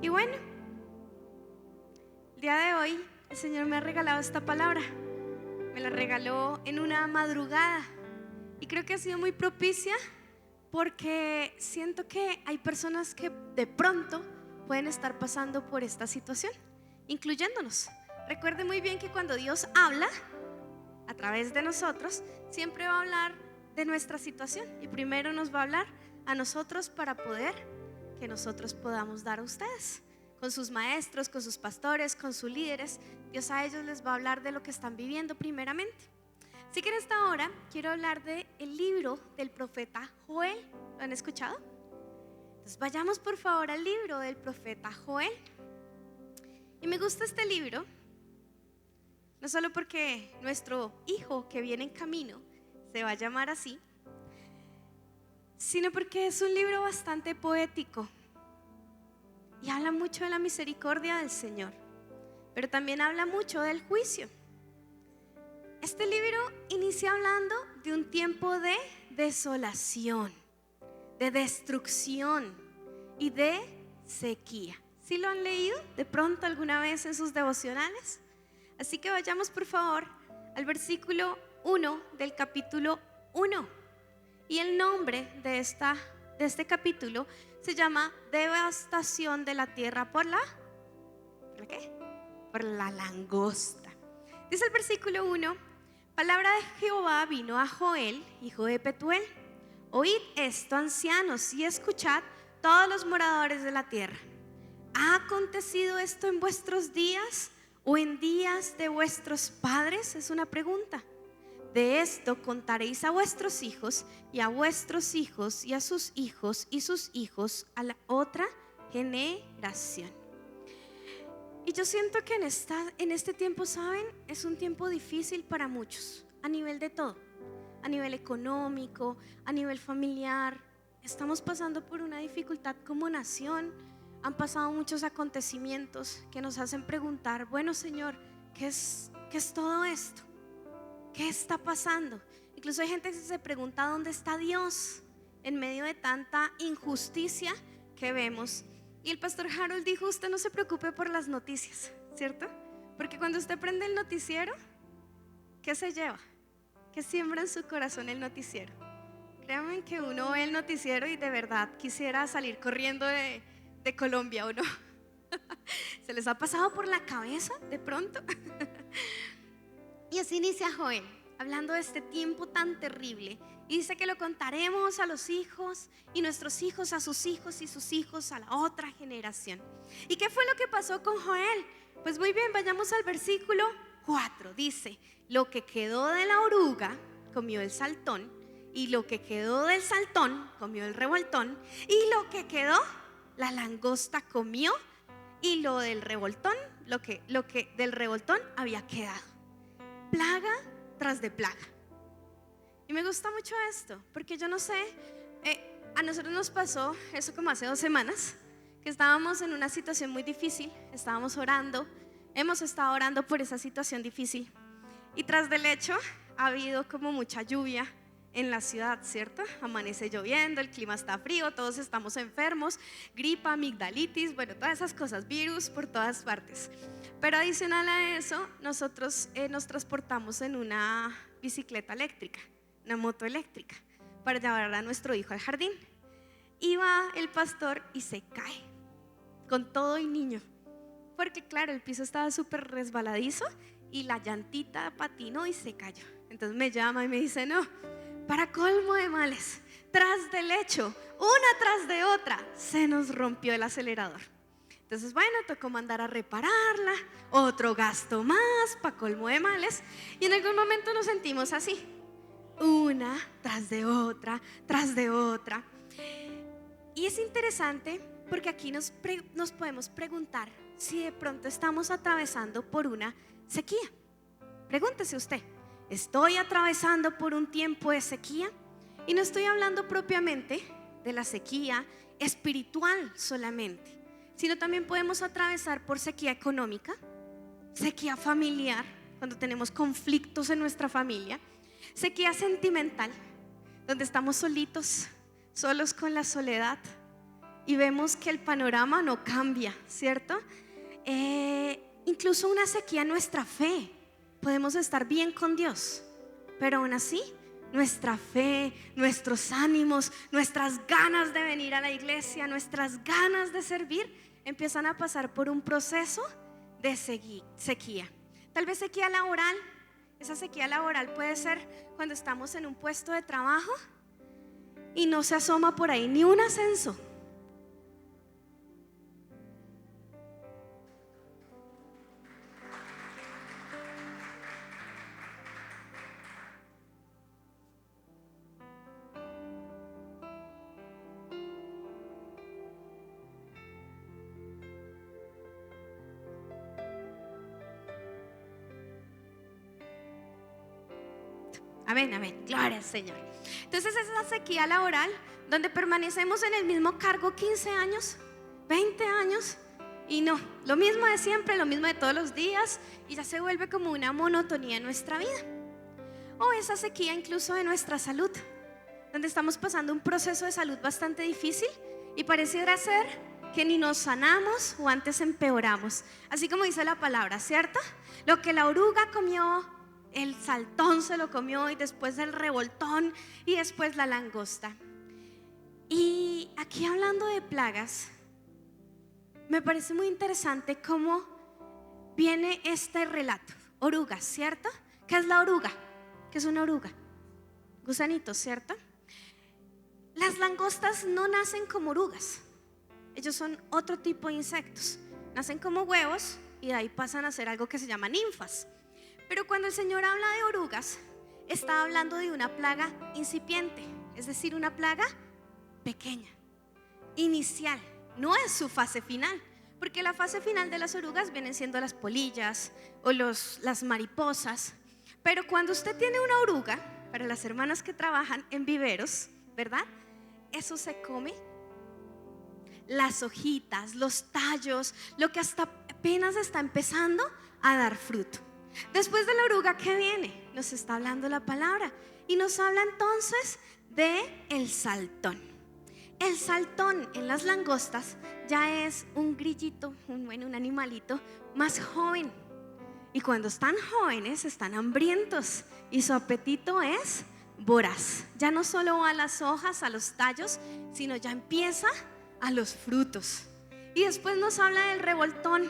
Y bueno, el día de hoy el Señor me ha regalado esta palabra. Me la regaló en una madrugada y creo que ha sido muy propicia porque siento que hay personas que de pronto pueden estar pasando por esta situación, incluyéndonos. Recuerde muy bien que cuando Dios habla a través de nosotros, siempre va a hablar de nuestra situación y primero nos va a hablar a nosotros para poder que nosotros podamos dar a ustedes. Con sus maestros, con sus pastores, con sus líderes, Dios a ellos les va a hablar de lo que están viviendo primeramente. Así que en esta hora quiero hablar del libro del profeta Joel. ¿Lo han escuchado? Entonces vayamos por favor al libro del profeta Joel. Y me gusta este libro, no solo porque nuestro hijo que viene en camino se va a llamar así, sino porque es un libro bastante poético y habla mucho de la misericordia del Señor, pero también habla mucho del juicio. Este libro inicia hablando de un tiempo de desolación, de destrucción y de sequía. ¿Sí lo han leído de pronto alguna vez en sus devocionales? Así que vayamos por favor al versículo 1 del capítulo 1. Y el nombre de este capítulo se llama Devastación de la tierra ¿por qué? Por la langosta. Dice el versículo 1: palabra de Jehová vino a Joel, hijo de Petuel. Oíd esto, ancianos, y escuchad todos los moradores de la tierra. ¿Ha acontecido esto en vuestros días o en días de vuestros padres? Es una pregunta. De esto contaréis a vuestros hijos y a vuestros hijos y a sus hijos y sus hijos a la otra generación. Y yo siento que en este tiempo, ¿saben? Es un tiempo difícil para muchos, a nivel de todo, a nivel económico, a nivel familiar. Estamos pasando por una dificultad como nación. Han pasado muchos acontecimientos que nos hacen preguntar, bueno, Señor, ¿qué es todo esto? ¿Qué está pasando? Incluso hay gente que se pregunta ¿dónde está Dios en medio de tanta injusticia que vemos? Y el pastor Harold dijo, usted no se preocupe por las noticias, ¿cierto? Porque cuando usted prende el noticiero, ¿qué se lleva? ¿Qué siembra en su corazón el noticiero? Créanme que uno ve el noticiero y de verdad quisiera salir corriendo de Colombia, ¿o no? ¿Se les ha pasado por la cabeza de pronto? Y así inicia Joel, hablando de este tiempo tan terrible. Y dice que lo contaremos a los hijos y nuestros hijos a sus hijos y sus hijos a la otra generación. ¿Y qué fue lo que pasó con Joel? Pues muy bien, vayamos al versículo 4. Dice, lo que quedó de la oruga comió el saltón, y lo que quedó del saltón comió el revoltón, y lo que quedó la langosta comió, y lo del revoltón, lo que del revoltón había quedado. Plaga tras de plaga. Y me gusta mucho esto, porque yo no sé, a nosotros nos pasó eso como hace 2 semanas, que estábamos en una situación muy difícil, estábamos orando, hemos estado orando por esa situación difícil, y tras del hecho ha habido como mucha lluvia en la ciudad, ¿cierto? Amanece lloviendo, el clima está frío, todos estamos enfermos, gripa, amigdalitis, bueno, todas esas cosas, virus por todas partes. Pero adicional a eso, nosotros nos transportamos en una bicicleta eléctrica, una moto eléctrica, para llevar a nuestro hijo al jardín. Iba el pastor y se cae, con todo y niño, porque claro, el piso estaba súper resbaladizo y la llantita patinó y se cayó. Entonces me llama y me dice, no, para colmo de males, tras del hecho, una tras de otra, se nos rompió el acelerador. Entonces bueno, tocó mandar a repararla, otro gasto más, para colmo de males. Y en algún momento nos sentimos así, una tras de otra, tras de otra. Y es interesante porque aquí nos podemos preguntar si de pronto estamos atravesando por una sequía. Pregúntese usted, ¿estoy atravesando por un tiempo de sequía? Y no estoy hablando propiamente de la sequía espiritual solamente, sino también podemos atravesar por sequía económica, sequía familiar, cuando tenemos conflictos en nuestra familia, sequía sentimental, donde estamos solitos, solos con la soledad, y vemos que el panorama no cambia, ¿cierto? Incluso una sequía en nuestra fe. Podemos estar bien con Dios, pero aún así nuestra fe, nuestros ánimos, nuestras ganas de venir a la iglesia, nuestras ganas de servir empiezan a pasar por un proceso de sequía. Tal vez sequía laboral. Esa sequía laboral puede ser cuando estamos en un puesto de trabajo y no se asoma por ahí ni un ascenso. Amén, amén, gloria al Señor. Entonces esa sequía laboral donde permanecemos en el mismo cargo 15 años, 20 años y no, lo mismo de siempre, lo mismo de todos los días, y ya se vuelve como una monotonía en nuestra vida. O esa sequía incluso de nuestra salud, donde estamos pasando un proceso de salud bastante difícil y pareciera ser que ni nos sanamos o antes empeoramos. Así como dice la palabra, ¿cierto? Lo que la oruga comió, el saltón se lo comió, y después el revoltón, y después la langosta. Y aquí hablando de plagas, me parece muy interesante cómo viene este relato. Orugas, ¿cierto? ¿Qué es la oruga? ¿Qué es una oruga? Gusanito, ¿cierto? Las langostas no nacen como orugas. Ellos son otro tipo de insectos. Nacen como huevos y de ahí pasan a ser algo que se llama ninfas. Pero cuando el Señor habla de orugas, está hablando de una plaga incipiente, es decir, una plaga pequeña, inicial. No es su fase final, porque la fase final de las orugas vienen siendo las polillas o las mariposas. Pero cuando usted tiene una oruga, para las hermanas que trabajan en viveros, ¿verdad? Eso se come las hojitas, los tallos, lo que hasta apenas está empezando a dar fruto. Después de la oruga, ¿qué viene? Nos está hablando la palabra y nos habla entonces de el saltón. El saltón en las langostas ya es un grillito, un animalito más joven. Y cuando están jóvenes están hambrientos y su apetito es voraz. Ya no solo va a las hojas, a los tallos, sino ya empieza a los frutos. Y después nos habla del revoltón,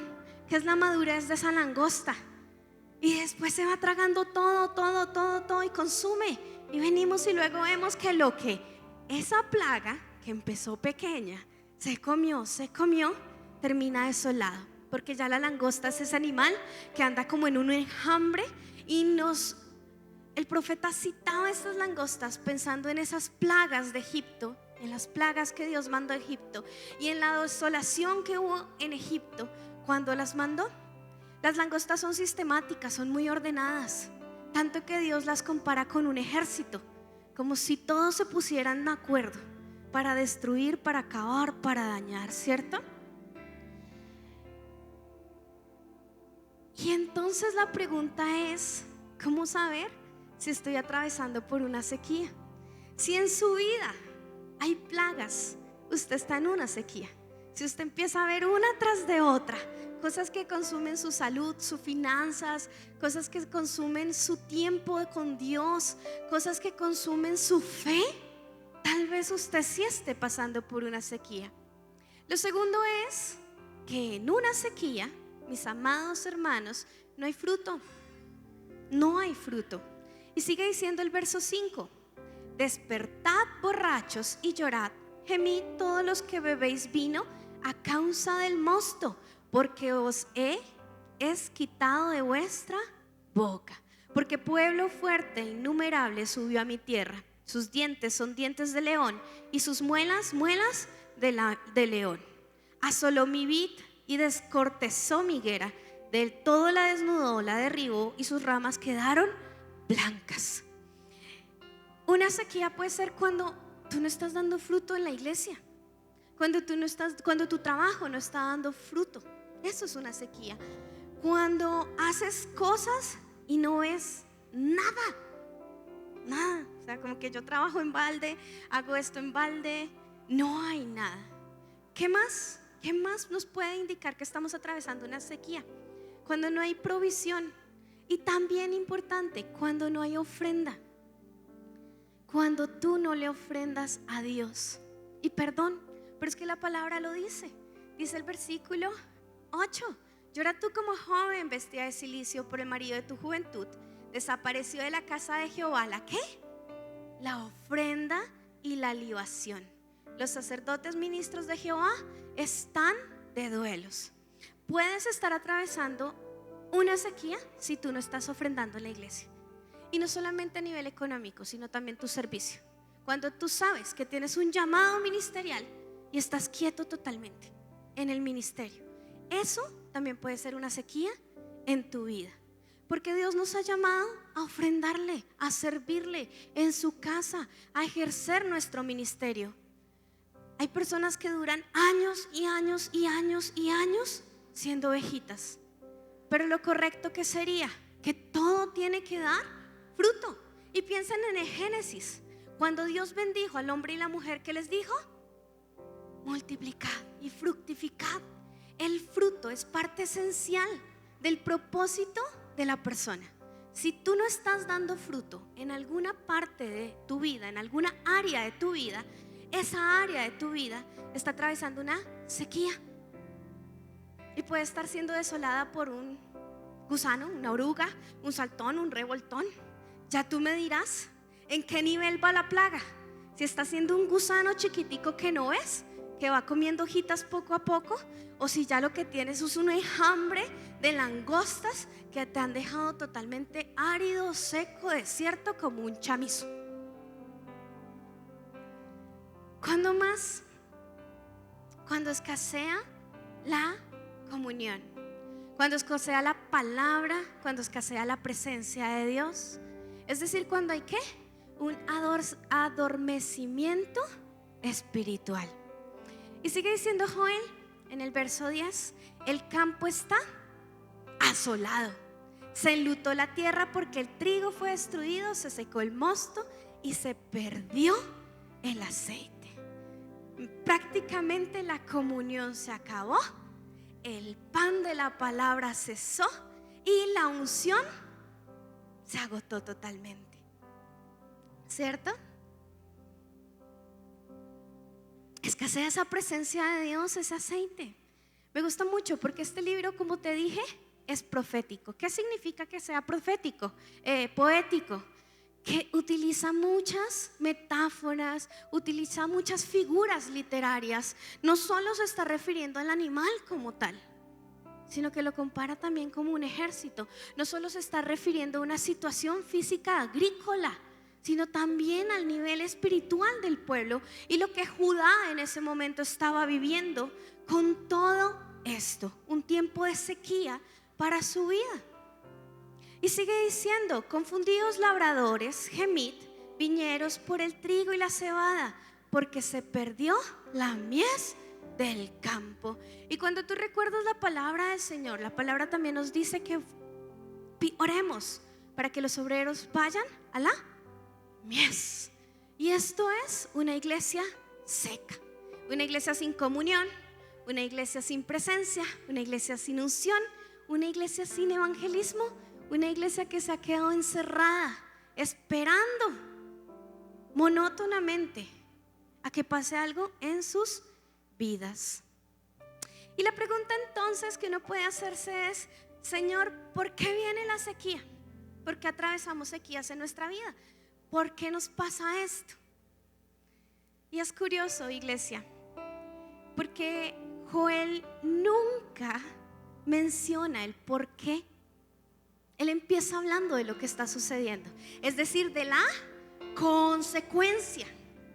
que es la madurez de esa langosta. Y después se va tragando todo y consume. Y venimos y luego vemos que lo que esa plaga que empezó pequeña se comió, termina desolado. Porque ya la langosta es ese animal que anda como en un enjambre. Y el profeta citaba estas langostas pensando en esas plagas de Egipto, en las plagas que Dios mandó a Egipto y en la desolación que hubo en Egipto cuando las mandó. Las langostas son sistemáticas, son muy ordenadas, tanto que Dios las compara con un ejército, como si todos se pusieran de acuerdo para destruir, para acabar, para dañar, ¿cierto? Y entonces la pregunta es, ¿cómo saber si estoy atravesando por una sequía? Si en su vida hay plagas, usted está en una sequía. Si usted empieza a ver una tras de otra cosas que consumen su salud, sus finanzas, cosas que consumen su tiempo con Dios, cosas que consumen su fe, tal vez usted sí esté pasando por una sequía. Lo segundo es que en una sequía, mis amados hermanos, no hay fruto. No hay fruto. Y sigue diciendo el verso 5: despertad borrachos y llorad, gemid todos los que bebéis vino a causa del mosto, porque os es quitado de vuestra boca. Porque pueblo fuerte e innumerable subió a mi tierra. Sus dientes son dientes de león y sus muelas, muelas de león. Asoló mi vid y descortezó mi higuera. Del todo la desnudó, la derribó y sus ramas quedaron blancas. Una sequía puede ser cuando tú no estás dando fruto en la iglesia, cuando tu trabajo no está dando fruto. Eso es una sequía. Cuando haces cosas y no es nada. O sea, como que yo trabajo en balde, hago esto en balde, no hay nada. ¿Qué más? ¿Qué más nos puede indicar que estamos atravesando una sequía? Cuando no hay provisión. Y también importante, cuando no hay ofrenda. Cuando tú no le ofrendas a Dios. Y perdón, pero es que la palabra lo dice. Dice el versículo 8: llora tú como joven vestida de cilicio por el marido de tu juventud. Desapareció de la casa de Jehová ¿la qué? La ofrenda y la libación. Los sacerdotes ministros de Jehová están de duelos. Puedes estar atravesando una sequía si tú no estás ofrendando en la iglesia. Y no solamente a nivel económico, sino también tu servicio. Cuando tú sabes que tienes un llamado ministerial y estás quieto totalmente en el ministerio, eso también puede ser una sequía en tu vida. Porque Dios nos ha llamado a ofrendarle, a servirle en su casa, a ejercer nuestro ministerio. Hay personas que duran años y años y años y años siendo ovejitas. Pero lo correcto que sería que todo tiene que dar fruto. Y piensen en el Génesis, cuando Dios bendijo al hombre y la mujer, ¿qué les dijo? Multiplicad y fructificad. El fruto es parte esencial del propósito de la persona. Si tú no estás dando fruto en alguna parte de tu vida, en alguna área de tu vida, esa área de tu vida está atravesando una sequía. Y puede estar siendo desolada por un gusano, una oruga, un saltón, un revoltón. Ya tú me dirás en qué nivel va la plaga. Si está siendo un gusano chiquitico que no ves, que va comiendo hojitas poco a poco, o si ya lo que tienes es un enjambre de langostas que te han dejado totalmente árido, seco, desierto, como un chamizo. ¿Cuándo más? Cuando escasea la comunión, cuando escasea la palabra, cuando escasea la presencia de Dios. Es decir, cuando hay ¿qué? Un adormecimiento espiritual. Y sigue diciendo Joel en el verso 10: el campo está asolado, se enlutó la tierra porque el trigo fue destruido, se secó el mosto y se perdió el aceite. Prácticamente la comunión se acabó, el pan de la palabra cesó y la unción se agotó totalmente. ¿Cierto? Escasea esa presencia de Dios, ese aceite. Me gusta mucho porque este libro, como te dije, es profético. ¿Qué significa que sea profético? Poético. Que utiliza muchas metáforas, utiliza muchas figuras literarias. No solo se está refiriendo al animal como tal, sino que lo compara también como un ejército. No solo se está refiriendo a una situación física agrícola, sino también al nivel espiritual del pueblo y lo que Judá en ese momento estaba viviendo con todo esto, un tiempo de sequía para su vida. Y sigue diciendo: confundidos labradores, gemid, viñeros por el trigo y la cebada, porque se perdió la mies del campo. Y cuando tú recuerdas la palabra del Señor, la palabra también nos dice que oremos para que los obreros vayan a la mies. Y esto es una iglesia seca, una iglesia sin comunión, una iglesia sin presencia, una iglesia sin unción, una iglesia sin evangelismo, una iglesia que se ha quedado encerrada, esperando monótonamente a que pase algo en sus vidas. Y la pregunta entonces que uno puede hacerse es: Señor, ¿por qué viene la sequía? ¿Por qué atravesamos sequías en nuestra vida? ¿Por qué nos pasa esto? Y es curioso, iglesia, porque Joel nunca menciona el por qué. Él empieza hablando de lo que está sucediendo, es decir, de la consecuencia.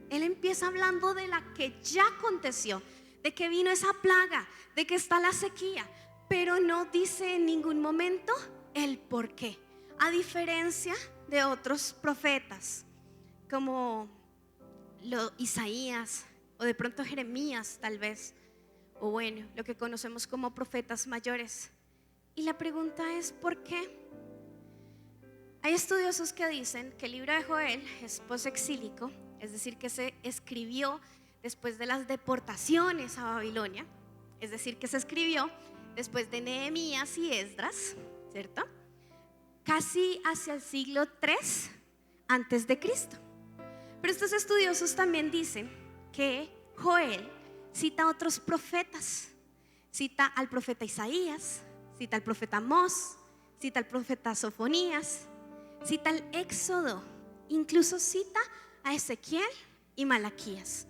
Él empieza hablando de la que ya aconteció, de que vino esa plaga, de que está la sequía, pero no dice en ningún momento el por qué. A diferencia de otros profetas como Isaías o de pronto Jeremías tal vez, o bueno, lo que conocemos como profetas mayores. Y la pregunta es: ¿por qué? Hay estudiosos que dicen que el libro de Joel es posexílico, es decir, que se escribió después de las deportaciones a Babilonia, es decir, que se escribió después de Nehemías y Esdras, ¿cierto? Casi hacia el siglo 3 antes de Cristo. Pero estos estudiosos también dicen que Joel cita a otros profetas, cita al profeta Isaías, cita al profeta Amós, cita al profeta Sofonías, cita al Éxodo, incluso cita a Ezequiel y Malaquías.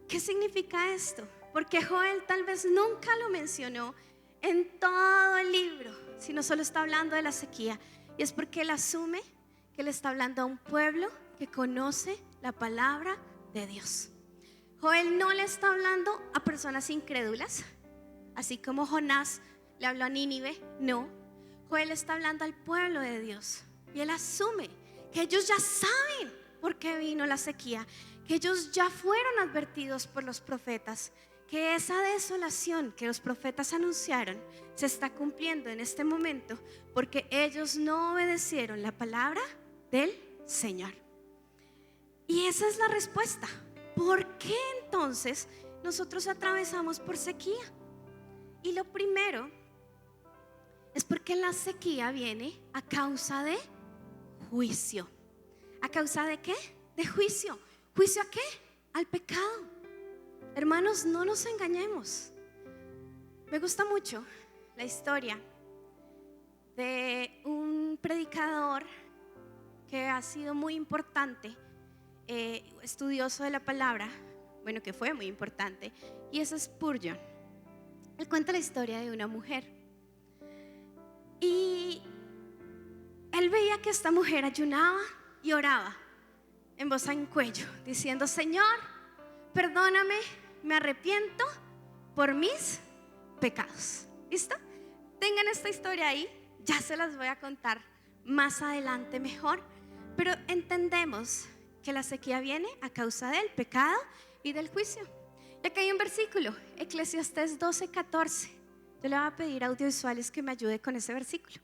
¿Qué significa esto? Porque Joel tal vez nunca lo mencionó en todo el libro, sino solo está hablando de la sequía. Y es porque él asume que le está hablando a un pueblo que conoce la palabra de Dios. Joel no le está hablando a personas incrédulas, así como Jonás le habló a Nínive. No, Joel está hablando al pueblo de Dios. Y él asume que ellos ya saben por qué vino la sequía, que ellos ya fueron advertidos por los profetas, que esa desolación que los profetas anunciaron se está cumpliendo en este momento porque ellos no obedecieron la palabra del Señor. Y esa es la respuesta. ¿Por qué entonces nosotros atravesamos por sequía? Y lo primero es porque la sequía viene a causa de juicio. ¿A causa de qué? De juicio. ¿Juicio a qué? Al pecado. Hermanos, no nos engañemos. Me gusta mucho la historia de un predicador que ha sido muy importante, estudioso de la palabra, bueno, que fue muy importante, y es Spurgeon. Él cuenta la historia de una mujer y él veía que esta mujer ayunaba y oraba en voz en cuello, diciendo: Señor, perdóname, me arrepiento por mis pecados. ¿Listo? Tengan esta historia ahí, ya se las voy a contar más adelante mejor, pero entendemos que la sequía viene a causa del pecado y del juicio. Y acá hay un versículo, Eclesiastés 12:14. Yo le voy a pedir a audiovisuales que me ayude con ese versículo.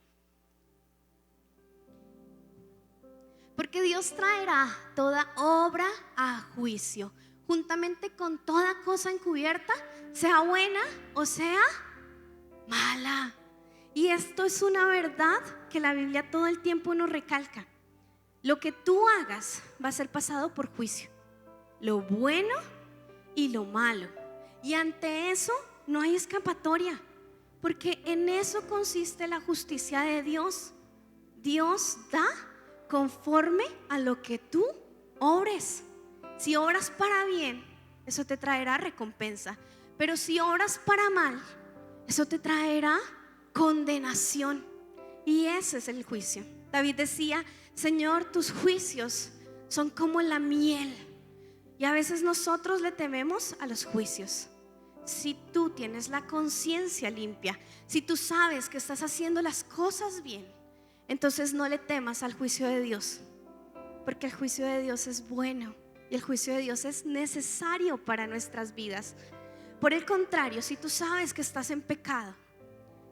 Porque Dios traerá toda obra a juicio, juntamente con toda cosa encubierta, sea buena o sea mala. Y esto es una verdad que la Biblia todo el tiempo nos recalca. Lo que tú hagas va a ser pasado por juicio, lo bueno y lo malo. Y ante eso no hay escapatoria, porque en eso consiste la justicia de Dios. Dios da conforme a lo que tú obres. Si obras para bien, eso te traerá recompensa. Pero si obras para mal, eso te traerá condenación. Y ese es el juicio. David decía: Señor, tus juicios son como la miel. Y a veces nosotros le tememos a los juicios. Si tú tienes la conciencia limpia, si tú sabes que estás haciendo las cosas bien, entonces no le temas al juicio de Dios, porque el juicio de Dios es bueno y el juicio de Dios es necesario para nuestras vidas. Por el contrario, si tú sabes que estás en pecado,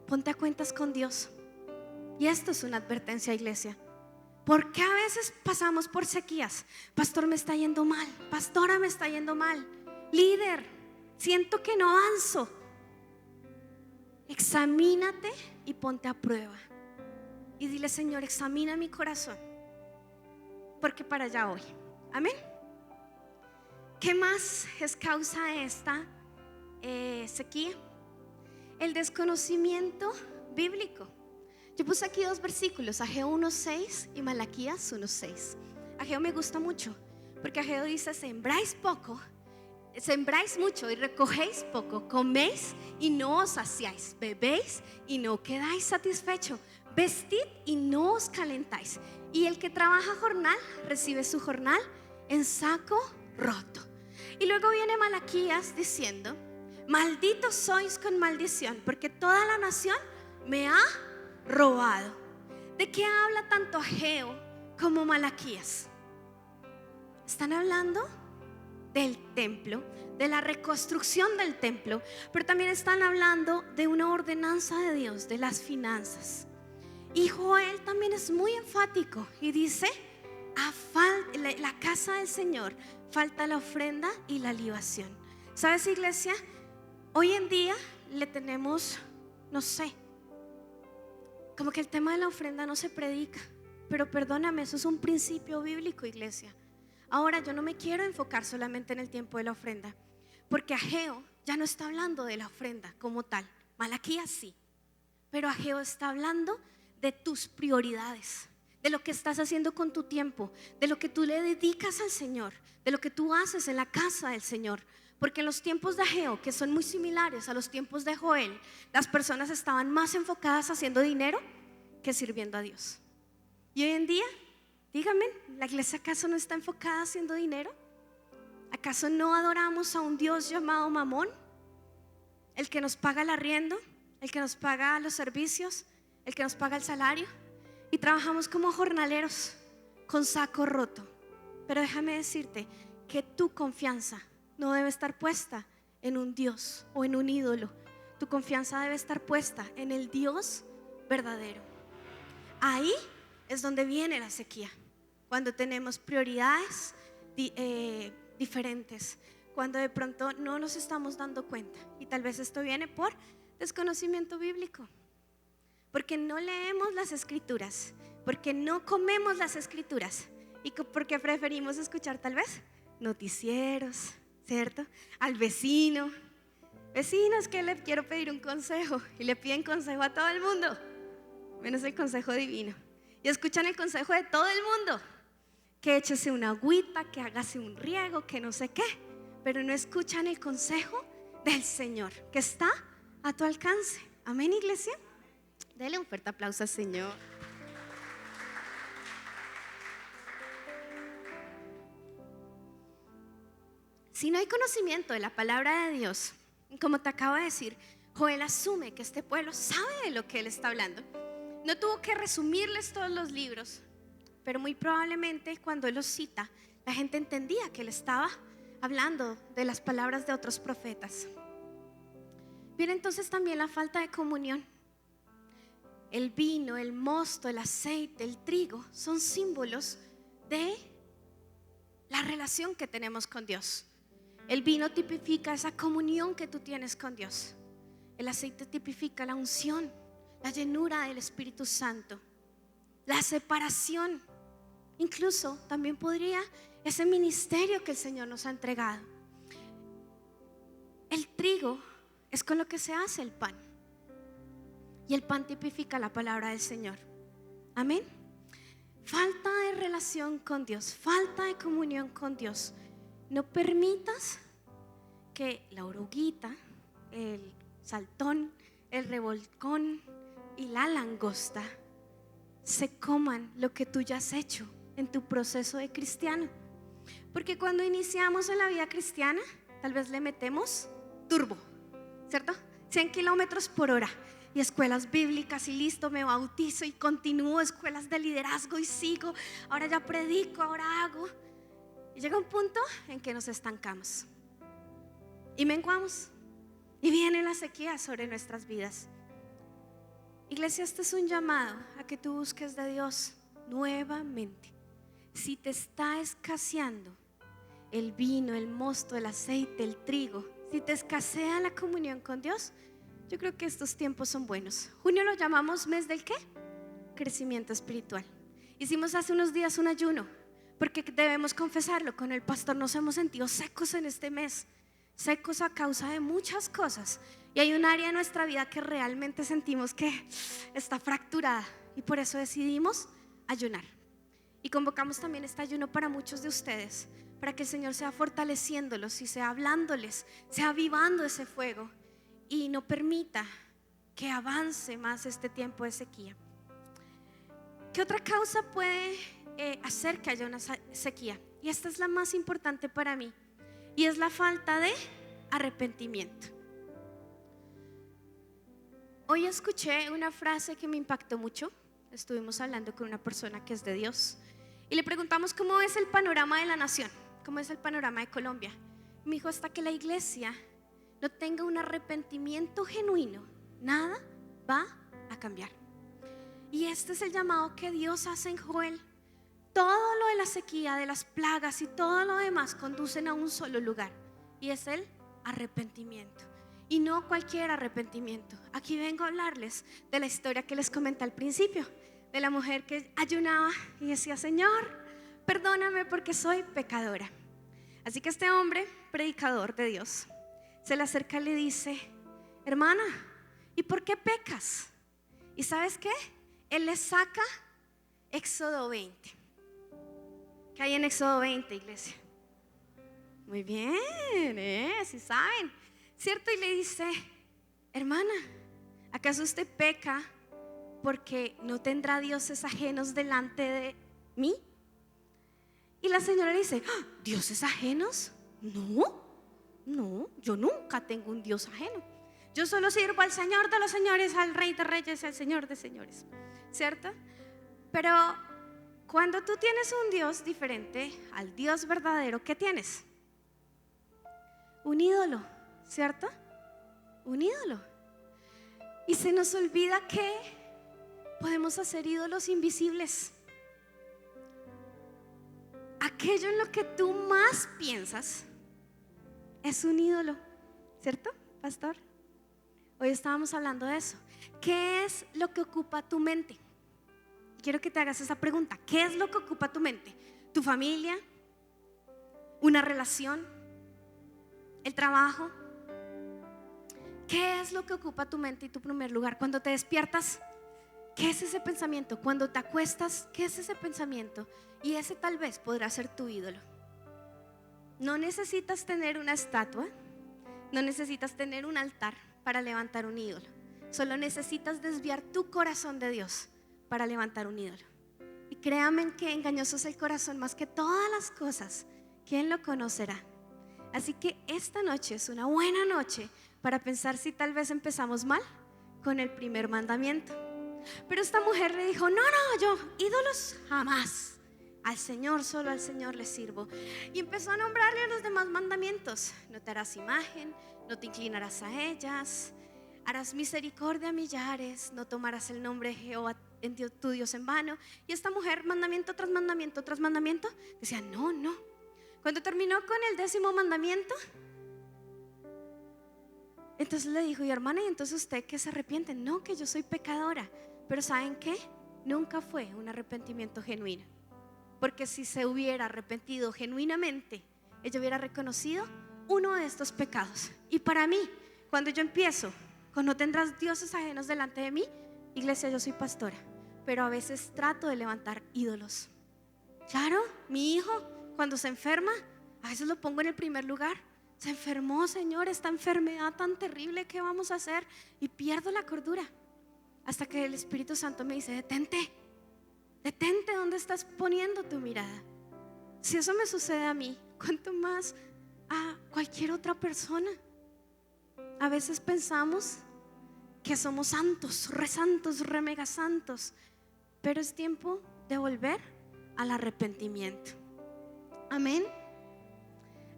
ponte a cuentas con Dios. Y esto es una advertencia, iglesia. ¿Por qué a veces pasamos por sequías? Pastor, me está yendo mal. Pastora, me está yendo mal. Líder, siento que no avanzo. Examínate y ponte a prueba. Y dile: Señor, examina mi corazón, porque para allá voy. Amén. ¿Qué más es causa de esta sequía? El desconocimiento bíblico. Yo puse aquí dos versículos, Ageo 1:6 y Malaquías 1:6. Ageo me gusta mucho, porque Ageo dice: sembráis mucho y recogéis poco, coméis y no os saciáis, bebéis y no quedáis satisfechos, vestid y no os calentáis, y el que trabaja jornal recibe su jornal en saco roto. Y luego viene Malaquías diciendo: malditos sois con maldición, porque toda la nación me ha robado. ¿De qué habla tanto Ageo como Malaquías? Están hablando del templo, de la reconstrucción del templo, pero también están hablando de una ordenanza de Dios, de las finanzas. Y Joel también es muy enfático y dice: la casa del Señor falta la ofrenda y la libación. ¿Sabes, iglesia? Hoy en día le tenemos, no sé, como que el tema de la ofrenda no se predica. Pero perdóname, eso es un principio bíblico, iglesia. Ahora yo no me quiero enfocar solamente en el tiempo de la ofrenda, porque Ageo ya no está hablando de la ofrenda como tal. Malaquías sí, pero Ageo está hablando de tus prioridades, de lo que estás haciendo con tu tiempo, de lo que tú le dedicas al Señor, de lo que tú haces en la casa del Señor. Porque en los tiempos de Ageo, que son muy similares a los tiempos de Joel, las personas estaban más enfocadas haciendo dinero que sirviendo a Dios. Y hoy en día, díganme, ¿la iglesia acaso no está enfocada haciendo dinero? ¿Acaso no adoramos a un Dios llamado Mamón? El que nos paga el arriendo, el que nos paga los servicios, el que nos paga el salario. Y trabajamos como jornaleros con saco roto. Pero déjame decirte que tu confianza no debe estar puesta en un Dios o en un ídolo. Tu confianza debe estar puesta en el Dios verdadero. Ahí es donde viene la sequía, cuando tenemos prioridades diferentes, cuando de pronto no nos estamos dando cuenta. Y tal vez esto viene por desconocimiento bíblico, porque no leemos las escrituras, porque no comemos las escrituras y porque preferimos escuchar tal vez noticieros, ¿cierto? Al vecino. Vecinos, que le quiero pedir un consejo, y le piden consejo a todo el mundo, menos el consejo divino. Y escuchan el consejo de todo el mundo, que échese una agüita, que hágase un riego, que no sé qué, pero no escuchan el consejo del Señor, que está a tu alcance. Amén, iglesia. Dele un fuerte aplauso al Señor. Si no hay conocimiento de la palabra de Dios, como te acabo de decir, Joel asume que este pueblo sabe de lo que él está hablando. No tuvo que resumirles todos los libros, pero muy probablemente cuando él los cita, la gente entendía que él estaba hablando de las palabras de otros profetas. Viene entonces también la falta de comunión. El vino, el mosto, el aceite, el trigo son símbolos de la relación que tenemos con Dios. El vino tipifica esa comunión que tú tienes con Dios. El aceite tipifica la unción, la llenura del Espíritu Santo, la separación. Incluso también podría ese ministerio que el Señor nos ha entregado. El trigo es con lo que se hace el pan, y el pan tipifica la palabra del Señor. Amén. Falta de relación con Dios, falta de comunión con Dios. No permitas que la oruguita, el saltón, el revolcón y la langosta se coman lo que tú ya has hecho en tu proceso de cristiano. Porque cuando iniciamos en la vida cristiana, tal vez le metemos turbo, ¿cierto? 100 kilómetros por hora y escuelas bíblicas y listo, me bautizo y continúo, escuelas de liderazgo y sigo, ahora ya predico, ahora hago. Y llega un punto en que nos estancamos y menguamos y viene la sequía sobre nuestras vidas. Iglesia, este es un llamado a que tú busques de Dios nuevamente. Si te está escaseando el vino, el mosto, el aceite, el trigo, si te escasea la comunión con Dios, yo creo que estos tiempos son buenos. Junio lo llamamos mes del ¿qué? Crecimiento espiritual. Hicimos hace unos días un ayuno, porque debemos confesarlo, con el pastor nos hemos sentido secos en este mes, secos a causa de muchas cosas. Y hay un área de nuestra vida que realmente sentimos que está fracturada, y por eso decidimos ayunar. Y convocamos también este ayuno para muchos de ustedes, para que el Señor sea fortaleciéndolos y sea hablándoles, sea avivando ese fuego y no permita que avance más este tiempo de sequía. ¿Qué otra causa puede hacer que haya una sequía? Y esta es la más importante para mí, y es la falta de arrepentimiento. Hoy escuché una frase que me impactó mucho. Estuvimos hablando con una persona que es de Dios y le preguntamos cómo es el panorama de la nación, cómo es el panorama de Colombia. Me dijo: hasta que la iglesia no tenga un arrepentimiento genuino, nada va a cambiar. Y este es el llamado que Dios hace en Joel. todo lo de la sequía, de las plagas y todo lo demás conducen a un solo lugar, y es el arrepentimiento. Y no cualquier arrepentimiento. Aquí vengo a hablarles de la historia que les comenté al principio, de la mujer que ayunaba y decía: Señor, perdóname porque soy pecadora. Así que este hombre, predicador de Dios, se le acerca y le dice: hermana, ¿y por qué pecas? ¿Y sabes qué? Él le saca Éxodo 20. ¿Qué hay en Éxodo 20, iglesia? Muy bien, si saben, ¿cierto? Y le dice: hermana, ¿acaso usted peca porque no tendrá dioses ajenos delante de mí? Y la señora le dice: ¿dioses ajenos? No, yo nunca tengo un Dios ajeno. Yo solo sirvo al Señor de los señores, al Rey de reyes, al Señor de señores, ¿cierto? Pero cuando tú tienes un Dios diferente al Dios verdadero, ¿qué tienes? Un ídolo, ¿cierto? Un ídolo. Y se nos olvida que podemos hacer ídolos invisibles. Aquello en lo que tú más piensas es un ídolo, ¿cierto, pastor? Hoy estábamos hablando de eso. ¿Qué es lo que ocupa tu mente? Quiero que te hagas esa pregunta. ¿Qué es lo que ocupa tu mente? ¿Tu familia? ¿Una relación? ¿El trabajo? ¿Qué es lo que ocupa tu mente y tu primer lugar? Cuando te despiertas, ¿qué es ese pensamiento? Cuando te acuestas, ¿qué es ese pensamiento? Y ese tal vez podrá ser tu ídolo. No necesitas tener una estatua, no necesitas tener un altar para levantar un ídolo. Solo necesitas desviar tu corazón de Dios para levantar un ídolo. Y créanme que engañoso es el corazón más que todas las cosas. ¿Quién lo conocerá? Así que esta noche es una buena noche para pensar si tal vez empezamos mal con el primer mandamiento. Pero esta mujer le dijo: no, yo ídolos jamás. Al Señor, solo al Señor le sirvo. Y empezó a nombrarle los demás mandamientos: no te harás imagen, no te inclinarás a ellas, harás misericordia a millares, no tomarás el nombre de Jehová tu Dios en vano. Y esta mujer, mandamiento tras mandamiento tras mandamiento, decía: no. Cuando terminó con el 10º mandamiento, entonces le dijo: y hermana, ¿y entonces usted qué se arrepiente? No, que yo soy pecadora. Pero ¿saben qué? Nunca fue un arrepentimiento genuino. Porque si se hubiera arrepentido genuinamente, ella hubiera reconocido uno de estos pecados. Y para mí, cuando yo empiezo con no tendrás dioses ajenos delante de mí, iglesia, yo soy pastora, pero a veces trato de levantar ídolos. Claro, mi hijo cuando se enferma, a veces lo pongo en el primer lugar. Se enfermó, Señor, esta enfermedad tan terrible, ¿qué vamos a hacer? Y pierdo la cordura hasta que el Espíritu Santo me dice: detente, ¿dónde estás poniendo tu mirada? Si eso me sucede a mí, ¿cuánto más a cualquier otra persona? A veces pensamos que somos santos, re mega santos, pero es tiempo de volver al arrepentimiento. Amén.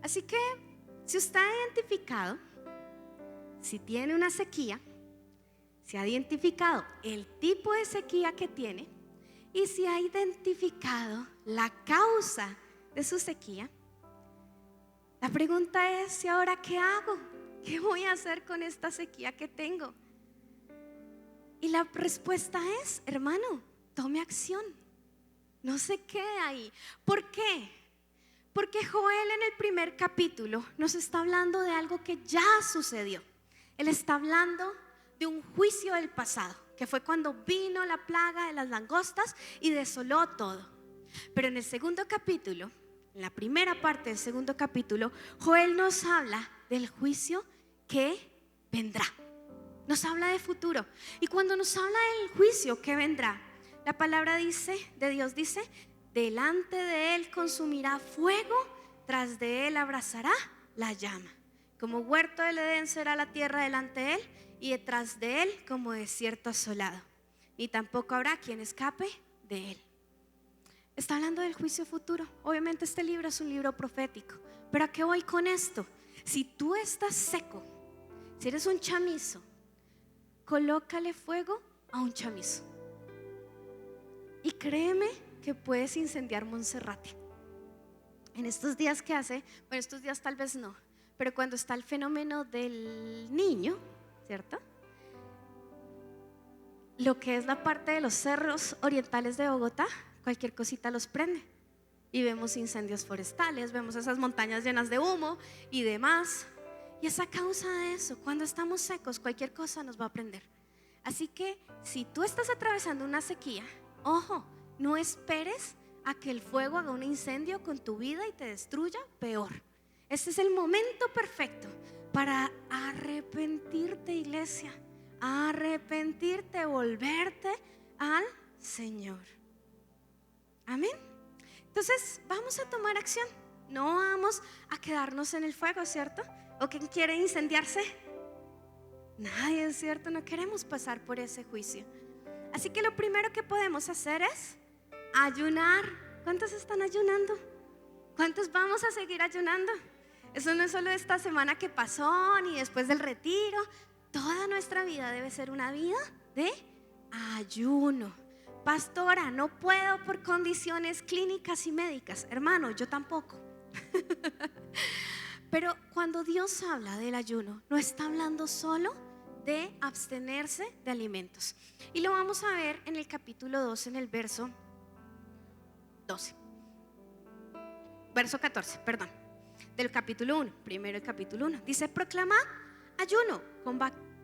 Así que si usted ha identificado, si tiene una sequía, si ha identificado el tipo de sequía que tiene, y si ha identificado la causa de su sequía, la pregunta es: ¿y ahora qué hago? ¿Qué voy a hacer con esta sequía que tengo? Y la respuesta es: hermano, tome acción. No se quede ahí. ¿Por qué? Porque Joel en el primer capítulo nos está hablando de algo que ya sucedió. Él está hablando de un juicio del pasado, que fue cuando vino la plaga de las langostas y desoló todo. Pero en el segundo capítulo, en la primera parte del segundo capítulo, Joel nos habla del juicio que vendrá. Nos habla de futuro. Y cuando nos habla del juicio que vendrá, la palabra de Dios dice: delante de él consumirá fuego, tras de él abrazará la llama. Como huerto del Edén será la tierra delante de él, y detrás de él como desierto asolado, y tampoco habrá quien escape de él. Está hablando del juicio futuro. Obviamente este libro es un libro profético, pero ¿a qué voy con esto? Si tú estás seco, si eres un chamizo, colócale fuego a un chamizo, y créeme que puedes incendiar Monserrate. En estos días que hace, bueno, estos días tal vez no, pero cuando está el fenómeno del niño, ¿cierto? Lo que es la parte de los cerros orientales de Bogotá, cualquier cosita los prende. Y vemos incendios forestales, vemos esas montañas llenas de humo y demás. Y es a causa de eso, cuando estamos secos, cualquier cosa nos va a prender. Así que si tú estás atravesando una sequía, ojo, no esperes a que el fuego haga un incendio con tu vida y te destruya peor. Este es el momento perfecto para arrepentirte, iglesia. Arrepentirte, volverte al Señor. Amén. Entonces vamos a tomar acción. No vamos a quedarnos en el fuego, ¿cierto? ¿O quién quiere incendiarse? Nadie, ¿es cierto? No queremos pasar por ese juicio. Así que lo primero que podemos hacer es ayunar. ¿Cuántos están ayunando? ¿Cuántos vamos a seguir ayunando? Eso no es solo esta semana que pasó, ni después del retiro. Toda nuestra vida debe ser una vida de ayuno. Pastora, no puedo por condiciones clínicas y médicas. Hermano, yo tampoco. Pero cuando Dios habla del ayuno, no está hablando solo de abstenerse de alimentos. Y lo vamos a ver en el capítulo 2, en el verso 12. Verso 14, perdón. Del capítulo 1, primero el capítulo 1. Dice: proclamad ayuno,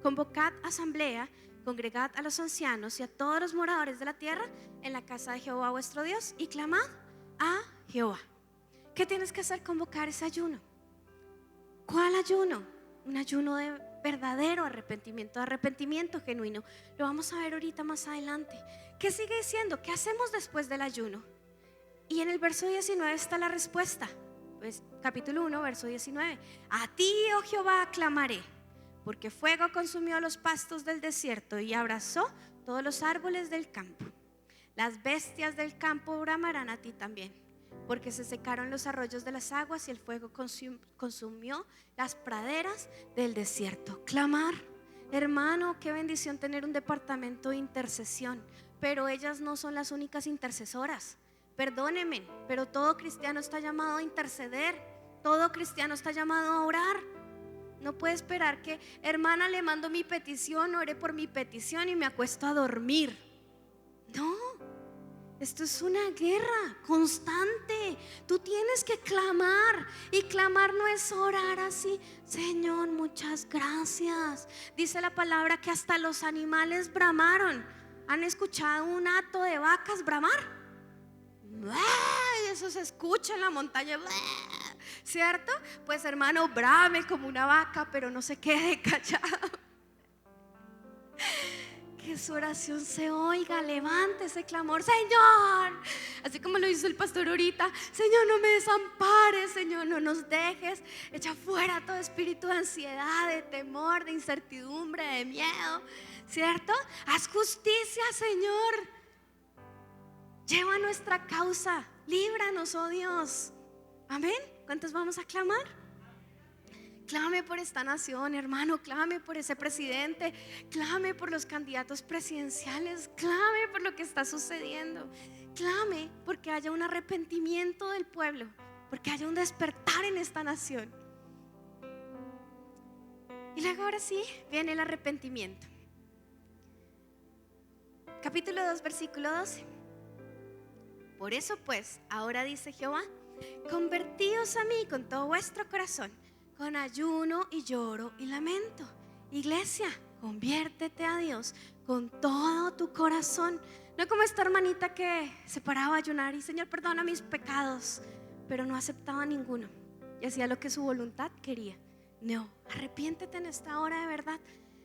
convocad asamblea, congregad a los ancianos y a todos los moradores de la tierra en la casa de Jehová vuestro Dios y clamad a Jehová. ¿Qué tienes que hacer? Convocar ese ayuno. ¿Cuál ayuno? Un ayuno de verdadero arrepentimiento genuino. Lo vamos a ver ahorita más adelante. ¿Qué sigue diciendo? ¿Qué hacemos después del ayuno? Y en el verso 19 está la respuesta. Pues, capítulo 1, verso 19. A ti, oh Jehová, clamaré, porque fuego consumió los pastos del desierto y abrazó todos los árboles del campo. Las bestias del campo bramarán a ti también, porque se secaron los arroyos de las aguas y el fuego consumió las praderas del desierto. Clamar, hermano, qué bendición tener un departamento de intercesión, pero ellas no son las únicas intercesoras. Perdónenme, pero todo cristiano está llamado a interceder, todo cristiano está llamado a orar. No puede esperar que, hermana, le mando mi petición, ore por mi petición y me acuesto a dormir. No, esto es una guerra constante. Tú tienes que clamar, y clamar no es orar así: Señor, muchas gracias. Dice la palabra que hasta los animales bramaron. ¿Han escuchado un hato de vacas bramar? Eso se escucha en la montaña, ¿cierto? Pues hermano, brame como una vaca, pero no se quede callado. Que su oración se oiga, levante ese clamor: Señor, así como lo hizo el pastor ahorita. Señor, no me desampares, Señor, no nos dejes. Echa fuera todo espíritu de ansiedad, de temor, de incertidumbre, de miedo, ¿cierto? Haz justicia, Señor. Lleva nuestra causa, líbranos, oh Dios. Amén. ¿Cuántos vamos a clamar? Clame por esta nación, hermano, clame por ese presidente, clame por los candidatos presidenciales, clame por lo que está sucediendo, clame porque haya un arrepentimiento del pueblo, porque haya un despertar en esta nación. Y luego ahora sí viene el arrepentimiento. Capítulo 2, versículo 12. Por eso pues, ahora dice Jehová: convertíos a mí con todo vuestro corazón, con ayuno y lloro y lamento. Iglesia, conviértete a Dios con todo tu corazón. No como esta hermanita que se paraba a ayunar y: Señor, perdona mis pecados, pero no aceptaba ninguno y hacía lo que su voluntad quería. No, arrepiéntete en esta hora de verdad.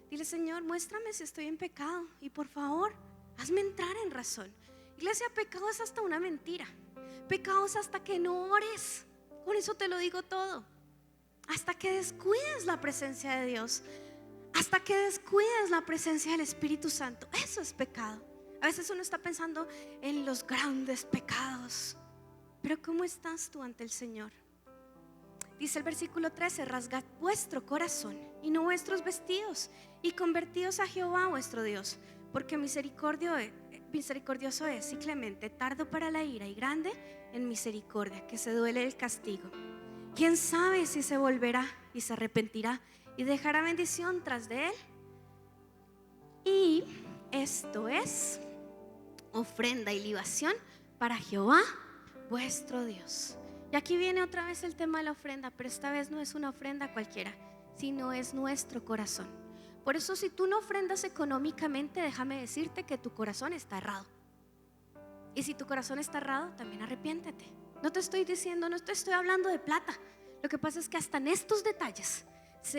Dile: Señor, muéstrame si estoy en pecado y por favor, hazme entrar en razón. Iglesia, pecado es hasta una mentira. Pecado es hasta que no ores. Con eso te lo digo todo. Hasta que descuides la presencia de Dios, hasta que descuides la presencia del Espíritu Santo. Eso es pecado. A veces uno está pensando en los grandes pecados, pero ¿cómo estás tú ante el Señor? Dice el versículo 13: rasgad vuestro corazón y no vuestros vestidos, y convertíos a Jehová vuestro Dios, porque misericordioso es y clemente, tardo para la ira y grande en misericordia, que se duele el castigo. ¿Quién sabe si se volverá y se arrepentirá y dejará bendición tras de él? Y esto es ofrenda y libación para Jehová vuestro Dios. Y aquí viene otra vez el tema de la ofrenda, pero esta vez no es una ofrenda cualquiera, sino es nuestro corazón. Por eso, si tú no ofrendas económicamente, déjame decirte que tu corazón está errado. Y si tu corazón está errado, también arrepiéntete. No te estoy diciendo, no te estoy hablando de plata. Lo que pasa es que hasta en estos detalles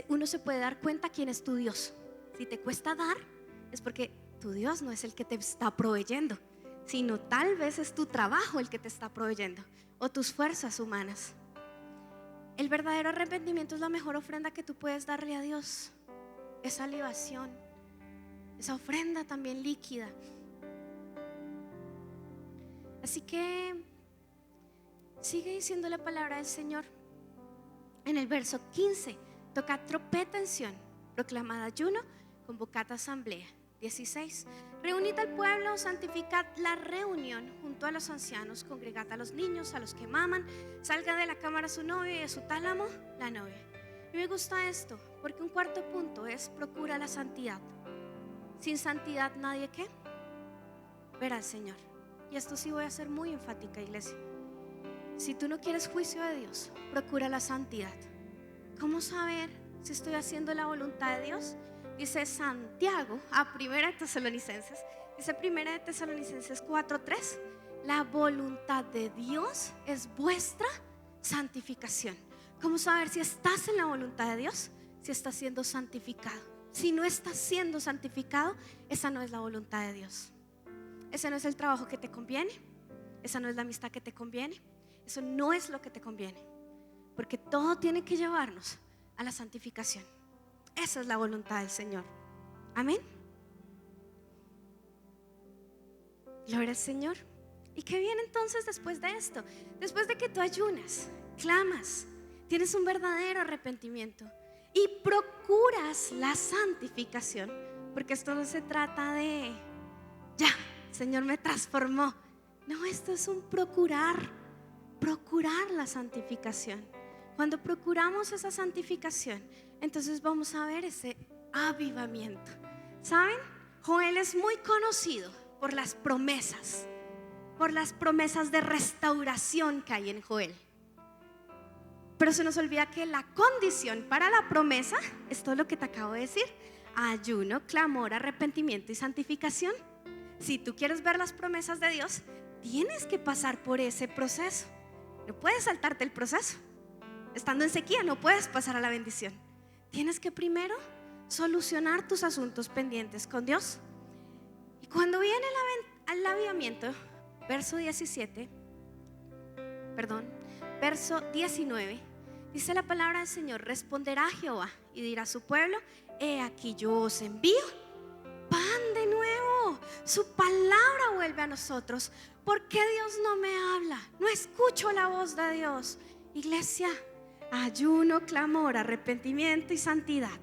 uno se puede dar cuenta quién es tu Dios. Si te cuesta dar, es porque tu Dios no es el que te está proveyendo, sino tal vez es tu trabajo el que te está proveyendo, o tus fuerzas humanas. El verdadero arrepentimiento es la mejor ofrenda que tú puedes darle a Dios. Esa libación, esa ofrenda también líquida. Así que sigue diciendo la palabra del Señor. En el verso 15, tocad trompeta en Sión, proclamad ayuno, convocad asamblea. 16, reunid al pueblo, santificad la reunión junto a los ancianos, congregad a los niños, a los que maman, salga de la cámara su novio y de su tálamo la novia. Y me gusta esto, porque un cuarto punto es procura la santidad. Sin santidad nadie ¿qué? Verá al Señor. Y esto sí voy a ser muy enfática, iglesia. Si tú no quieres juicio de Dios, procura la santidad. ¿Cómo saber si estoy haciendo la voluntad de Dios? Dice Santiago a Primera de Tesalonicenses, dice Primera de Tesalonicenses 4:3, la voluntad de Dios es vuestra santificación. ¿Cómo saber si estás en la voluntad de Dios? Si estás siendo santificado. Si no estás siendo santificado, esa no es la voluntad de Dios. Ese no es el trabajo que te conviene, esa no es la amistad que te conviene, eso no es lo que te conviene, porque todo tiene que llevarnos a la santificación. Esa es la voluntad del Señor. Amén. Gloria al Señor. ¿Y qué viene entonces después de esto? Después de que tú ayunas, clamas, tienes un verdadero arrepentimiento y procuras la santificación, porque esto no se trata de ya, el Señor me transformó. No, esto es un procurar la santificación. Cuando procuramos esa santificación, entonces vamos a ver ese avivamiento. ¿Saben? Joel es muy conocido por las promesas de restauración que hay en Joel. Pero se nos olvida que la condición para la promesa es todo lo que te acabo de decir: ayuno, clamor, arrepentimiento y santificación. Si tú quieres ver las promesas de Dios, tienes que pasar por ese proceso. No puedes saltarte el proceso. Estando en sequía no puedes pasar a la bendición. Tienes que primero solucionar tus asuntos pendientes con Dios. Y cuando viene el avivamiento, verso 19, dice la palabra del Señor: responderá Jehová y dirá a su pueblo: he aquí yo os envío pan de nuevo. Su palabra vuelve a nosotros. ¿Por qué Dios no me habla? No escucho la voz de Dios. Iglesia, ayuno, clamor, arrepentimiento y santidad.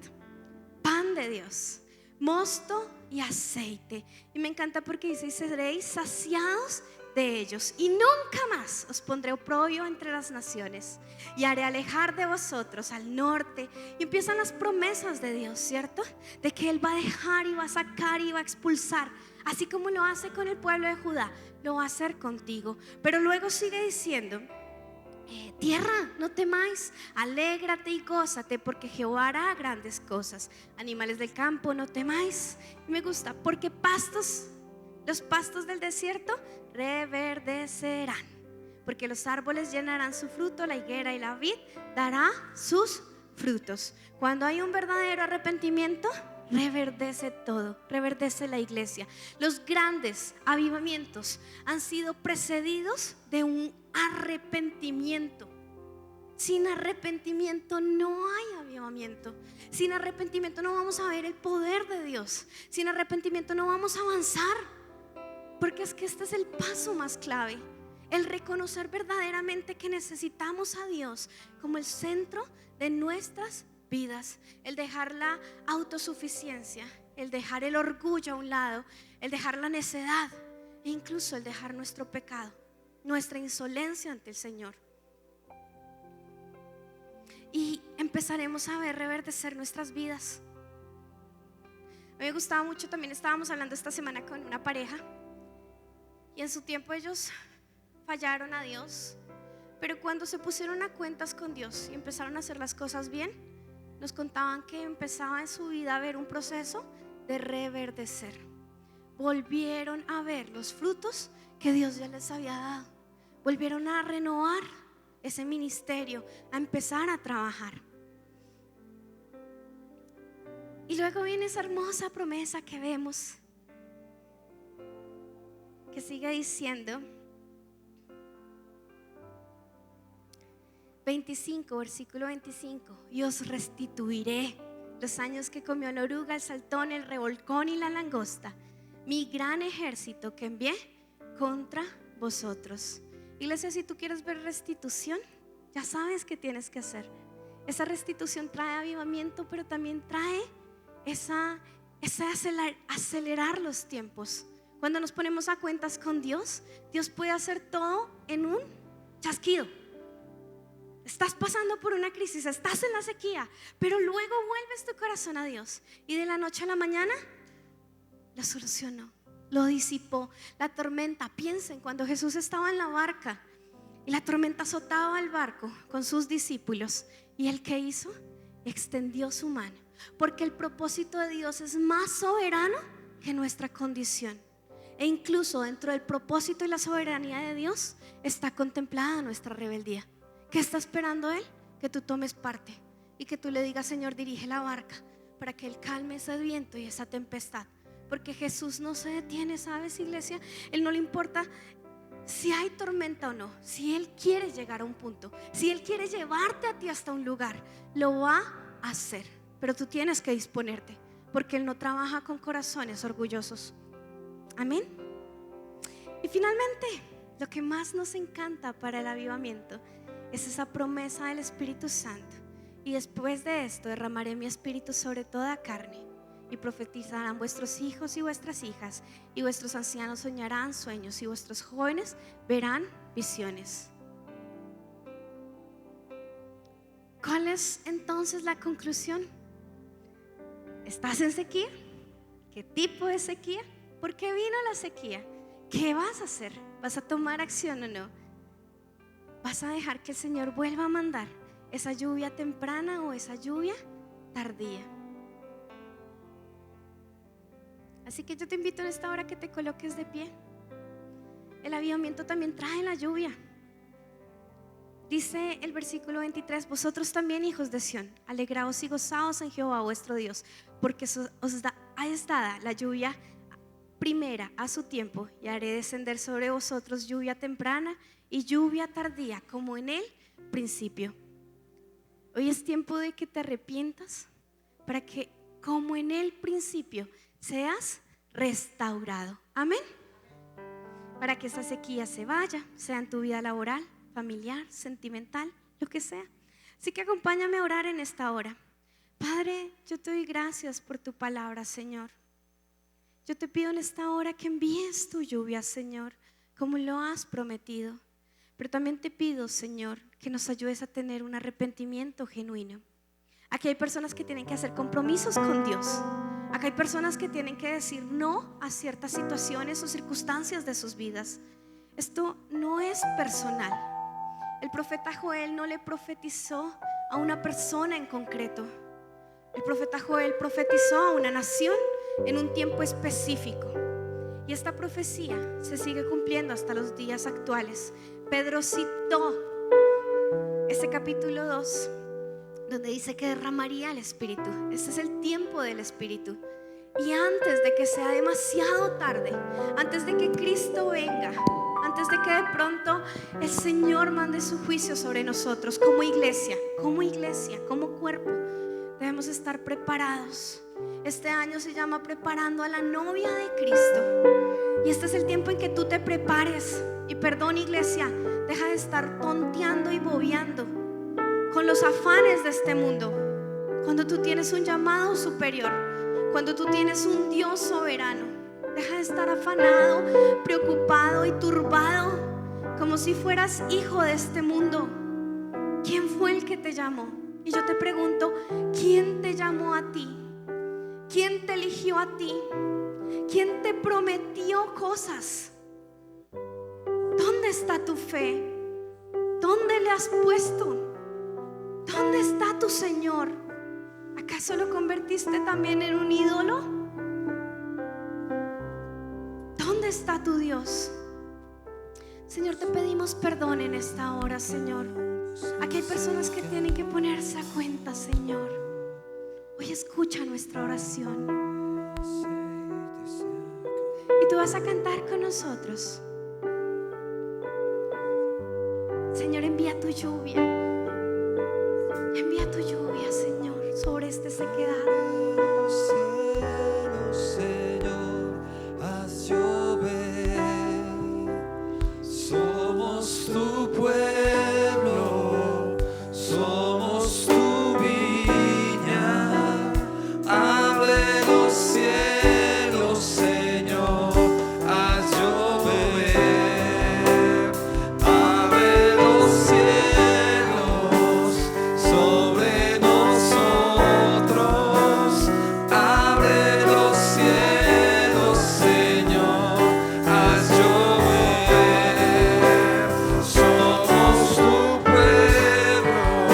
Pan de Dios, mosto y aceite. Y me encanta porque dice: y seréis saciados de ellos, y nunca más os pondré oprobio entre las naciones, y haré alejar de vosotros al norte. Y empiezan las promesas de Dios, ¿cierto? De que Él va a dejar y va a sacar y va a expulsar. Así como lo hace con el pueblo de Judá, lo va a hacer contigo. Pero luego sigue diciendo: tierra, no temáis, alégrate y gózate, porque Jehová hará grandes cosas. Animales del campo, no temáis. Y me gusta, porque los pastos del desierto reverdecerán, porque los árboles llenarán su fruto, la higuera y la vid dará sus frutos. Cuando hay un verdadero arrepentimiento, reverdece todo, reverdece la iglesia. Los grandes avivamientos han sido precedidos de un arrepentimiento. Sin arrepentimiento no hay avivamiento. Sin arrepentimiento no vamos a ver el poder de Dios. Sin arrepentimiento no vamos a avanzar. Porque es que este es el paso más clave: el reconocer verdaderamente que necesitamos a Dios como el centro de nuestras vidas, el dejar la autosuficiencia, el dejar el orgullo a un lado, el dejar la necedad e incluso el dejar nuestro pecado, nuestra insolencia ante el Señor. Y empezaremos a ver reverdecer nuestras vidas. A mí me gustaba mucho, también estábamos hablando esta semana con una pareja, y en su tiempo ellos fallaron a Dios, pero cuando se pusieron a cuentas con Dios y empezaron a hacer las cosas bien, nos contaban que empezaba en su vida a haber un proceso de reverdecer. Volvieron a ver los frutos que Dios ya les había dado. Volvieron a renovar ese ministerio, a empezar a trabajar. Y luego viene esa hermosa promesa que vemos, que sigue diciendo 25, versículo 25: y os restituiré los años que comió la oruga, el saltón, el revolcón y la langosta, mi gran ejército que envié contra vosotros. Iglesia, si tú quieres ver restitución, ya sabes qué tienes que hacer. Esa restitución trae avivamiento, pero también trae acelerar los tiempos. Cuando nos ponemos a cuentas con Dios, Dios puede hacer todo en un chasquido. Estás pasando por una crisis, estás en la sequía, pero luego vuelves tu corazón a Dios y de la noche a la mañana lo solucionó, lo disipó. La tormenta, piensen cuando Jesús estaba en la barca y la tormenta azotaba el barco con sus discípulos, y ¿él qué hizo? Extendió su mano, porque el propósito de Dios es más soberano que nuestra condición. E incluso dentro del propósito y la soberanía de Dios está contemplada nuestra rebeldía. ¿Qué está esperando Él? Que tú tomes parte y que tú le digas: Señor, dirige la barca para que Él calme ese viento y esa tempestad. Porque Jesús no se detiene, ¿sabes, iglesia? Él no le importa si hay tormenta o no. Si Él quiere llegar a un punto, si Él quiere llevarte a ti hasta un lugar, lo va a hacer. Pero tú tienes que disponerte, porque Él no trabaja con corazones orgullosos. Amén. Y finalmente, lo que más nos encanta para el avivamiento es esa promesa del Espíritu Santo: y después de esto derramaré mi espíritu sobre toda carne, y profetizarán vuestros hijos y vuestras hijas, y vuestros ancianos soñarán sueños, y vuestros jóvenes verán visiones. ¿Cuál es entonces la conclusión? ¿Estás en sequía? ¿Qué tipo de sequía? ¿Por qué vino la sequía? ¿Qué vas a hacer? ¿Vas a tomar acción o no? ¿Vas a dejar que el Señor vuelva a mandar esa lluvia temprana o esa lluvia tardía? Así que yo te invito en esta hora que te coloques de pie. El avivamiento también trae la lluvia. Dice el versículo 23: vosotros también, hijos de Sión, alegraos y gozaos en Jehová vuestro Dios, porque es dada la lluvia primera a su tiempo, y haré descender sobre vosotros lluvia temprana y lluvia tardía, como en el principio. Hoy es tiempo de que te arrepientas, para que como en el principio seas restaurado. Amén. Para que esa sequía se vaya, sea en tu vida laboral, familiar, sentimental, lo que sea. Así que acompáñame a orar en esta hora. Padre, yo te doy gracias por tu palabra, Señor. Yo te pido en esta hora que envíes tu lluvia, Señor, como lo has prometido. Pero también te pido, Señor, que nos ayudes a tener un arrepentimiento genuino. Aquí hay personas que tienen que hacer compromisos con Dios. Acá hay personas que tienen que decir no a ciertas situaciones o circunstancias de sus vidas. Esto no es personal. El profeta Joel no le profetizó a una persona en concreto. El profeta Joel profetizó a una nación en un tiempo específico. Y esta profecía se sigue cumpliendo hasta los días actuales. Pedro citó ese capítulo 2, donde dice que derramaría el Espíritu. Este es el tiempo del Espíritu. Y antes de que sea demasiado tarde, antes de que Cristo venga, antes de que de pronto el Señor mande su juicio sobre nosotros, como iglesia, como cuerpo, debemos estar preparados. Este año se llama Preparando a la novia de Cristo. Y este es el tiempo en que tú te prepares. Y perdón, iglesia, deja de estar tonteando y bobeando con los afanes de este mundo. Cuando tú tienes un llamado superior, cuando tú tienes un Dios soberano, deja de estar afanado, preocupado y turbado, como si fueras hijo de este mundo. ¿Quién fue el que te llamó? Y yo te pregunto, ¿quién te llamó a ti? ¿Quién te eligió a ti? ¿Quién te prometió cosas? ¿Dónde está tu fe? ¿Dónde le has puesto? ¿Dónde está tu Señor? ¿Acaso lo convertiste también en un ídolo? ¿Dónde está tu Dios? Señor, te pedimos perdón en esta hora, Señor. Aquí hay personas que tienen que ponerse a cuenta, Señor. Hoy escucha nuestra oración. Y tú vas a cantar con nosotros. Señor, envía tu lluvia. Envía tu lluvia, Señor, sobre esta sequedad. Señor, haz llover. Somos tu pueblo, somos tu viña. Abre los cielos, Señor, haz llover. Abre los cielos sobre nosotros. Abre los cielos, Señor, haz llover. Somos tu pueblo,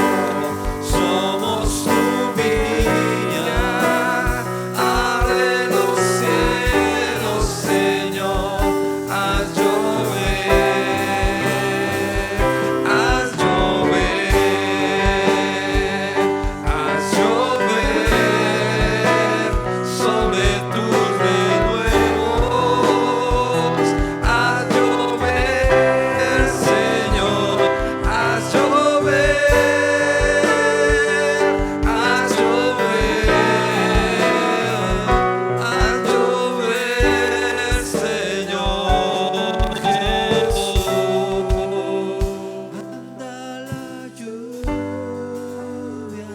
somos tu viña. Abre los cielos, Señor, haz llover. Haz llover, haz llover sobre tus renuevos. Haz llover, Señor, haz llover. Haz llover, Señor Jesús. Manda la lluvia,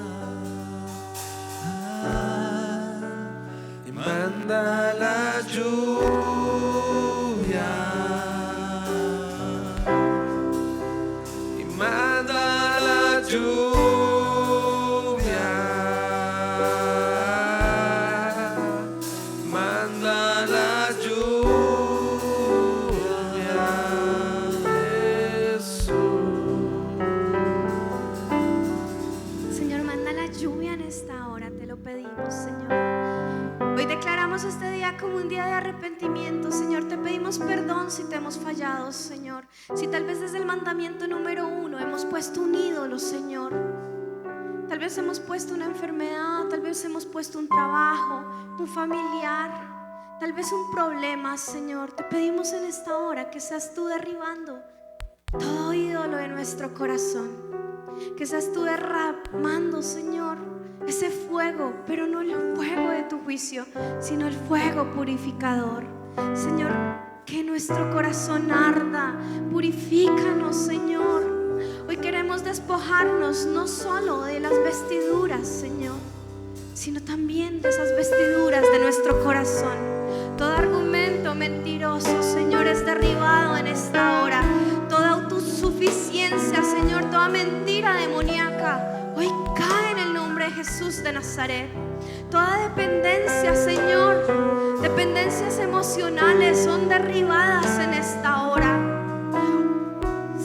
y manda la lluvia, y manda la lluvia, manda la lluvia, Jesús. Señor, manda la lluvia en esta hora, te lo pedimos, Señor. Hoy declaramos este día como un día de arrepentimiento, Señor. Te pedimos perdón si te hemos fallado, Señor. Si tal vez desde el mandamiento número 1 hemos puesto un ídolo, Señor. Tal vez hemos puesto una enfermedad, tal vez hemos puesto un trabajo, un familiar, tal vez un problema, Señor. Te pedimos en esta hora que seas tú derribando todo ídolo de nuestro corazón, que seas tú derramando, Señor, ese fuego, pero no el fuego de tu juicio, sino el fuego purificador. Señor, que nuestro corazón arda, purifícanos, Señor. Hoy queremos despojarnos no solo de las vestiduras, Señor, sino también de esas vestiduras de nuestro corazón. Todo argumento mentiroso, Señor, es derribado en esta hora. Toda autosuficiencia, Señor, toda mentira demoníaca, hoy cae en el nombre de Jesús de Nazaret. Toda dependencia, Señor, dependencias emocionales son derribadas en esta hora.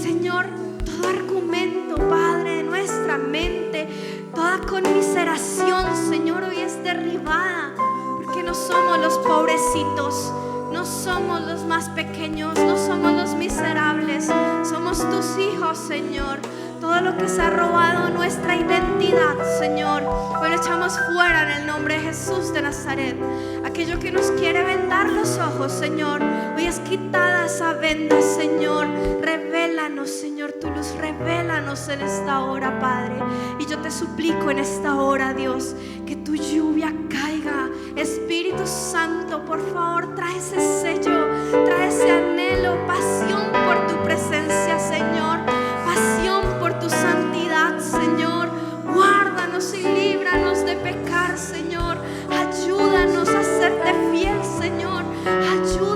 Señor, todo argumento, Padre, de nuestra mente, toda conmiseración, Señor, hoy es derribada, porque no somos los pobrecitos, no somos los más pequeños, no somos los miserables, somos tus hijos, Señor. Todo lo que se ha robado nuestra identidad, Señor, hoy lo echamos fuera en el nombre de Jesús de Nazaret. Aquello que nos quiere vendar los ojos, Señor, hoy es quitada esa venda, Señor. Revélanos, Señor, tu luz, revélanos en esta hora, Padre. Y yo te suplico en esta hora, Dios, que tu lluvia caiga. Espíritu Santo, por favor, trae ese sello, trae ese anhelo, pasión por tu presencia, Señor, pasión por tu santidad, Señor. Guárdanos y líbranos de pecar, Señor. Ayúdanos a serte fiel, Señor. Ayúdanos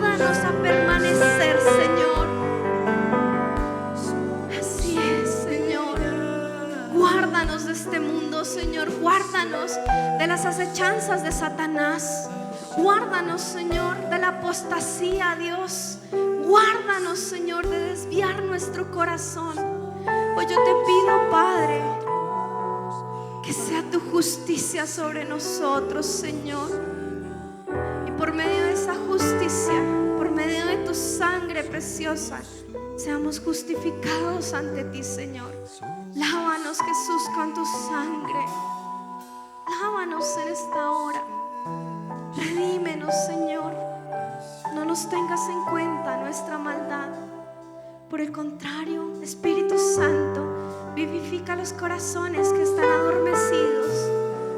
las acechanzas de Satanás. Guárdanos, Señor, de la apostasía, Dios. Guárdanos, Señor, de desviar nuestro corazón. Pues yo te pido, Padre, que sea tu justicia sobre nosotros, Señor. Y por medio de esa justicia, por medio de tu sangre preciosa, seamos justificados ante ti, Señor. Lávanos, Jesús, con tu sangre. Lávanos en esta hora. Redímenos, Señor. No nos tengas en cuenta nuestra maldad. Por el contrario, Espíritu Santo, vivifica los corazones que están adormecidos.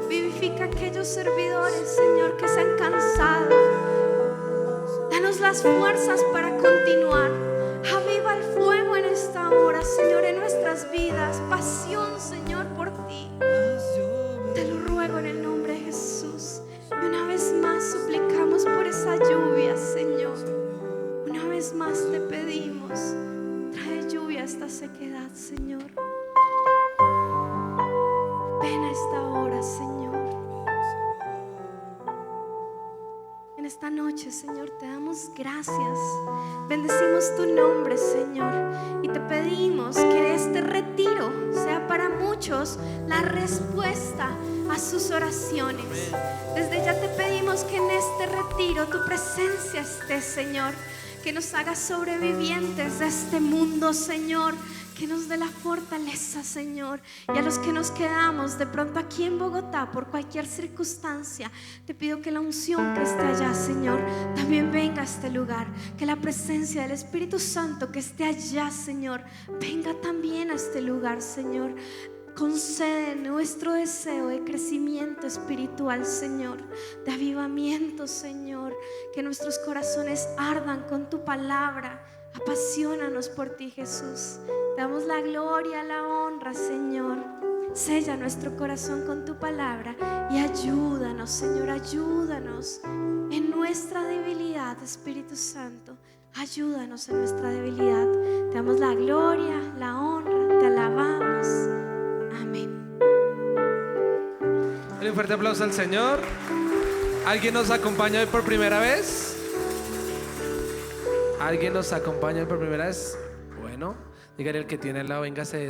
Vivifica aquellos servidores, Señor, que se han cansado. Danos las fuerzas para continuar. Aviva el fuego en esta hora, Señor, en nuestras vidas. Pasión, Señor, por ti. Te lo ruego en el nombre de Jesús. Y una vez más suplicamos por esa lluvia, Señor. Una vez más te pedimos, trae lluvia a esta sequedad, Señor. Ven a esta hora, Señor. En esta noche, Señor, te damos gracias. Bendecimos tu nombre, Señor. Y te pedimos que este retiro sea para muchos la respuesta a sus oraciones. Desde ya te pedimos que en este retiro tu presencia esté, Señor. Que nos haga sobrevivientes de este mundo, Señor. Que nos dé la fortaleza, Señor. Y a los que nos quedamos de pronto aquí en Bogotá por cualquier circunstancia, te pido que la unción que esté allá, Señor, también venga a este lugar. Que la presencia del Espíritu Santo que esté allá, Señor, venga también a este lugar, Señor. Concede nuestro deseo de crecimiento espiritual, Señor, de avivamiento, Señor. Que nuestros corazones ardan con tu palabra. Apasionanos por ti, Jesús. Te damos la gloria, la honra, Señor. Sella nuestro corazón con tu palabra y ayúdanos, Señor, ayúdanos en nuestra debilidad, Espíritu Santo. Ayúdanos en nuestra debilidad. Te damos la gloria, la honra, te alabamos. Amén. Un fuerte aplauso al Señor. ¿Alguien nos acompaña hoy por primera vez? ¿Alguien nos acompaña hoy por primera vez? Bueno, dígale al que tiene al lado, véngase